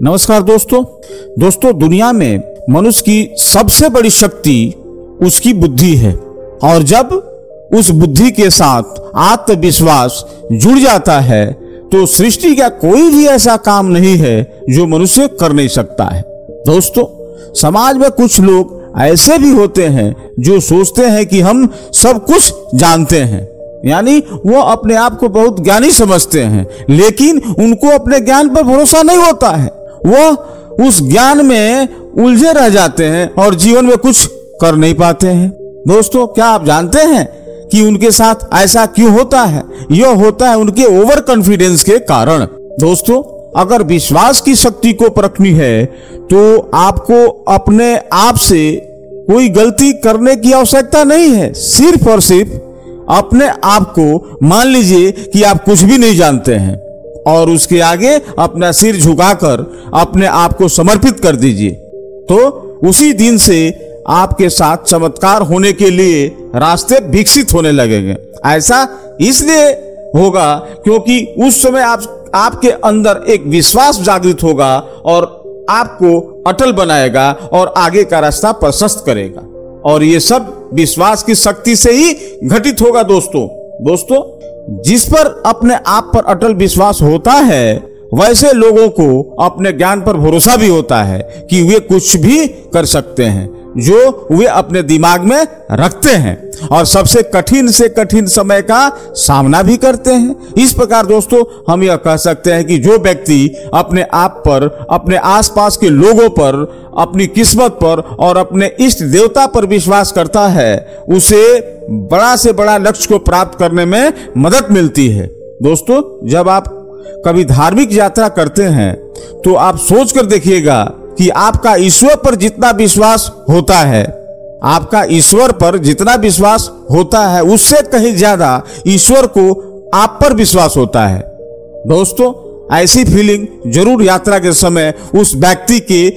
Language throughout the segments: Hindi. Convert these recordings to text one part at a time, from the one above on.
नमस्कार दोस्तों दुनिया में मनुष्य की सबसे बड़ी शक्ति उसकी बुद्धि है और जब उस बुद्धि के साथ आत्मविश्वास जुड़ जाता है तो सृष्टि का कोई भी ऐसा काम नहीं है जो मनुष्य कर नहीं सकता है। दोस्तों, समाज में कुछ लोग ऐसे भी होते हैं जो सोचते हैं कि हम सब कुछ जानते हैं, यानी वो अपने आप को बहुत ज्ञानी समझते हैं, लेकिन उनको अपने ज्ञान पर भरोसा नहीं होता है। वो उस ज्ञान में उलझे रह जाते हैं और जीवन में कुछ कर नहीं पाते हैं। दोस्तों, क्या आप जानते हैं कि उनके साथ ऐसा क्यों होता है? यह होता है उनके ओवर कॉन्फिडेंस के कारण। दोस्तों, अगर विश्वास की शक्ति को परखनी है तो आपको अपने आप से कोई गलती करने की आवश्यकता नहीं है। सिर्फ और सिर्फ अपने आप को मान लीजिए कि आप कुछ भी नहीं जानते हैं और उसके आगे अपना सिर झुकाकर अपने आप को समर्पित कर दीजिए, तो उसी दिन से आपके साथ चमत्कार होने के लिए रास्ते विकसित होने लगेंगे। ऐसा इसलिए होगा क्योंकि उस समय आपके अंदर एक विश्वास जागृत होगा और आपको अटल बनाएगा और आगे का रास्ता प्रशस्त करेगा, और ये सब विश्वास की शक्ति से ही घटित होगा। दोस्तों, जिस पर अपने आप पर अटल विश्वास होता है वैसे लोगों को अपने ज्ञान पर भरोसा भी होता है कि वे कुछ भी कर सकते हैं जो वे अपने दिमाग में रखते हैं और सबसे कठिन से कठिन समय का सामना भी करते हैं। इस प्रकार दोस्तों, हम यह कह सकते हैं कि जो व्यक्ति अपने आप पर, अपने आसपास के लोगों पर, अपनी किस्मत पर और अपने इष्ट देवता पर विश्वास करता है, उसे बड़ा से बड़ा लक्ष्य को प्राप्त करने में मदद मिलती है। दोस्तों, जब आप कभी धार्मिक यात्रा करते हैं तो आप सोच कर देखिएगा कि आपका ईश्वर पर जितना विश्वास होता है, आपका ईश्वर पर जितना विश्वास होता है उससे कहीं ज्यादा ईश्वर को आप पर विश्वास होता है। दोस्तों, ऐसी फीलिंग जरूर यात्रा के समय उस व्यक्ति के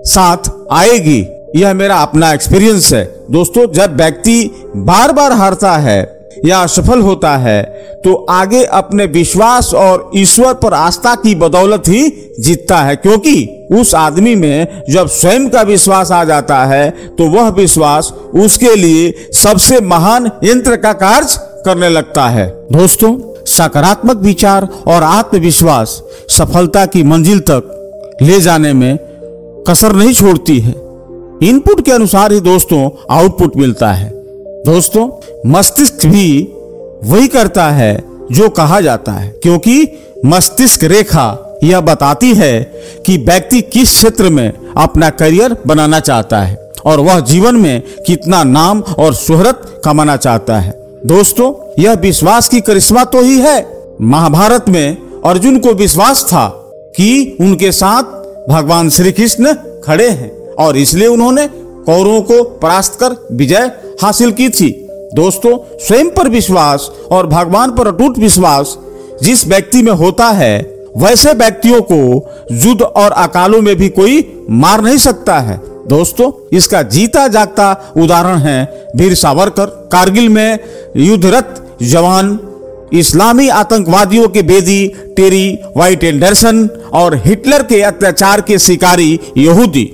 साथ आएगी। यह मेरा अपना एक्सपीरियंस है। दोस्तों, जब व्यक्ति बार बार हारता है या असफल होता है तो आगे अपने विश्वास और ईश्वर पर आस्था की बदौलत ही जीतता है, क्योंकि उस आदमी में जब स्वयं का विश्वास आ जाता है तो वह विश्वास उसके लिए सबसे महान यंत्र का कार्य करने लगता है। दोस्तों, सकारात्मक विचार और आत्मविश्वास सफलता की मंजिल तक ले जाने में कसर नहीं छोड़ती है। इनपुट के अनुसार ही दोस्तों आउटपुट मिलता है। दोस्तों, मस्तिष्क भी वही करता है जो कहा जाता है, क्योंकि मस्तिष्क रेखा यह बताती है कि व्यक्ति किस क्षेत्र में अपना करियर बनाना चाहता है और वह जीवन में कितना नाम और शोहरत कमाना चाहता है। दोस्तों, यह विश्वास की करिश्मा तो ही है। महाभारत में अर्जुन को विश्वास था कि उनके साथ भगवान श्री कृष्ण खड़े हैं और इसलिए उन्होंने कौरवों को परास्त कर विजय हासिल की थी। दोस्तों, स्वयं पर विश्वास और भगवान पर अटूट विश्वास जिस व्यक्ति में होता है वैसे व्यक्तियों को युद्ध और अकालों में भी कोई मार नहीं सकता है। दोस्तों, इसका जीता जागता उदाहरण है वीर सावरकर। कारगिल में युद्धरत जवान, इस्लामी आतंकवादियों के बेदी टेरी वाइट एंडरसन और हिटलर के अत्याचार के शिकारी यहूदी।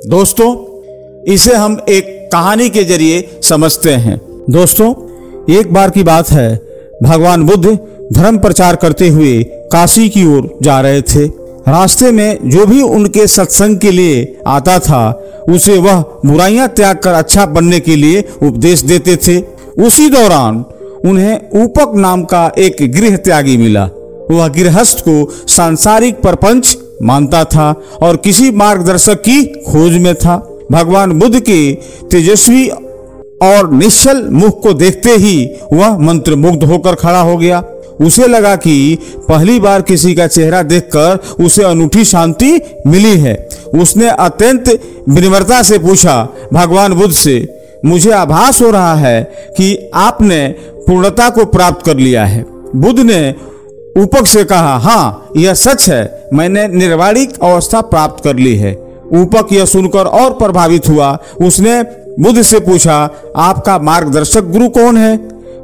दोस्तों, इसे हम एक कहानी के जरिए समझते हैं। दोस्तों, एक बार की बात है, भगवान बुद्ध धर्म प्रचार करते हुए काशी की ओर जा रहे थे। रास्ते में जो भी उनके सत्संग के लिए आता था उसे वह बुराइयां त्याग कर अच्छा बनने के लिए उपदेश देते थे। उसी दौरान उन्हें ऊपक नाम का एक गृह त्यागी मिला। वह गृहस्थ को सांसारिक प्रपंच मानता था और किसी मार्गदर्शक की खोज में था। भगवान बुद्ध के तेजस्वी और निश्चल मुख को देखते ही वह मंत्रमुग्ध होकर खड़ा हो गया। उसे लगा कि पहली बार किसी का चेहरा देखकर उसे अनूठी शांति मिली है। उसने अत्यंत विनम्रता से पूछा भगवान बुद्ध से, मुझे आभास हो रहा है कि आपने पूर्णता को प्राप्त कर लिया है। बुद्ध ने ऊपक से कहा, हाँ यह सच है, मैंने निर्वाणिक अवस्था प्राप्त कर ली है। ऊपक यह सुनकर और प्रभावित हुआ। उसने बुद्ध से पूछा, आपका मार्गदर्शक गुरु कौन है?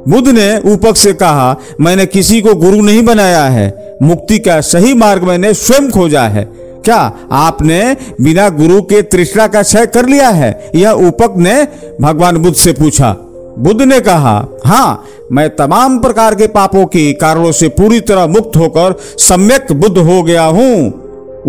बुद्ध ने ऊपक से कहा, मैंने किसी को गुरु नहीं बनाया है, मुक्ति का सही मार्ग मैंने स्वयं खोजा है। क्या आपने बिना गुरु के तृष्णा का क्षय कर लिया है? यह ऊपक ने भगवान बुद्ध से पूछा। बुद्ध ने कहा, हाँ, मैं तमाम प्रकार के पापों के कारणों से पूरी तरह मुक्त होकर सम्यक बुद्ध हो गया हूं।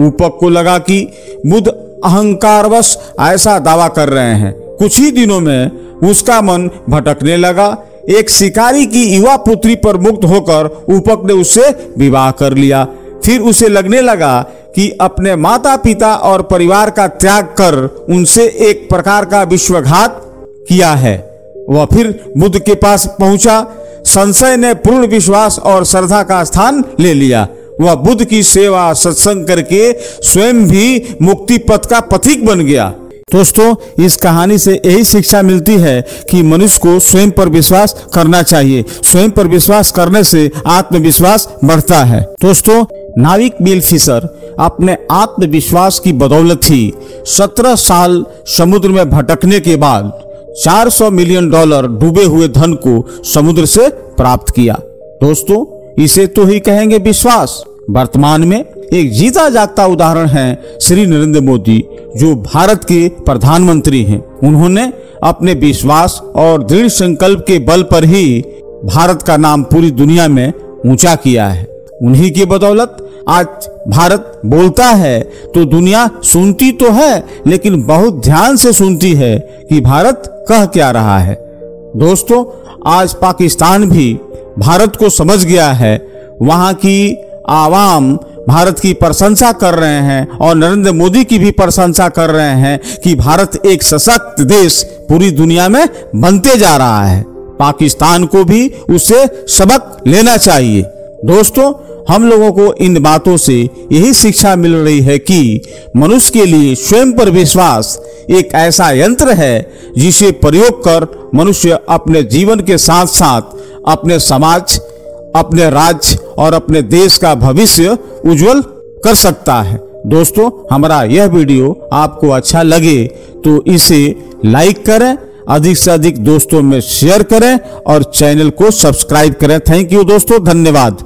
ऊपक को लगा कि बुद्ध अहंकारवश ऐसा दावा कर रहे हैं। कुछ ही दिनों में उसका मन भटकने लगा। एक शिकारी की युवा पुत्री पर मुक्त होकर ऊपक ने उससे विवाह कर लिया। फिर उसे लगने लगा कि अपने माता पिता और परिवार का त्याग कर उनसे एक प्रकार का विश्वासघात किया है। वह फिर बुद्ध के पास पहुंचा। संशय ने पूर्ण विश्वास और श्रद्धा का स्थान ले लिया। वह बुद्ध की सेवा सत्संग करके स्वयं भी मुक्ति पथ का पथिक बन गया। दोस्तों, इस कहानी से यही शिक्षा मिलती है कि मनुष्य को स्वयं पर विश्वास करना चाहिए। स्वयं पर विश्वास करने से आत्मविश्वास बढ़ता है। दोस्तों, नाविक बिल फिशर अपने आत्मविश्वास की बदौलत ही 17 साल समुद्र में भटकने के बाद $400 मिलियन डूबे हुए धन को समुद्र से प्राप्त किया। दोस्तों, इसे तो ही कहेंगे विश्वास। वर्तमान में एक जीता जागता उदाहरण है श्री नरेंद्र मोदी, जो भारत के प्रधानमंत्री हैं। उन्होंने अपने विश्वास और दृढ़ संकल्प के बल पर ही भारत का नाम पूरी दुनिया में ऊंचा किया है। उन्हीं की बदौलत आज भारत बोलता है तो दुनिया सुनती तो है, लेकिन बहुत ध्यान से सुनती है कि भारत कह क्या रहा है। दोस्तों, आज पाकिस्तान भी भारत को समझ गया है। वहां की आवाम भारत की प्रशंसा कर रहे हैं और नरेंद्र मोदी की भी प्रशंसा कर रहे हैं कि भारत एक सशक्त देश पूरी दुनिया में बनते जा रहा है। पाकिस्तान को भी उससे सबक लेना चाहिए। दोस्तों, हम लोगों को इन बातों से यही शिक्षा मिल रही है कि मनुष्य के लिए स्वयं पर विश्वास एक ऐसा यंत्र है जिसे प्रयोग कर मनुष्य अपने जीवन के साथ साथ अपने समाज, अपने राज्य और अपने देश का भविष्य उज्जवल कर सकता है। दोस्तों, हमारा यह वीडियो आपको अच्छा लगे तो इसे लाइक करें, अधिक से अधिक दोस्तों में शेयर करें और चैनल को सब्सक्राइब करें। थैंक यू दोस्तों, धन्यवाद।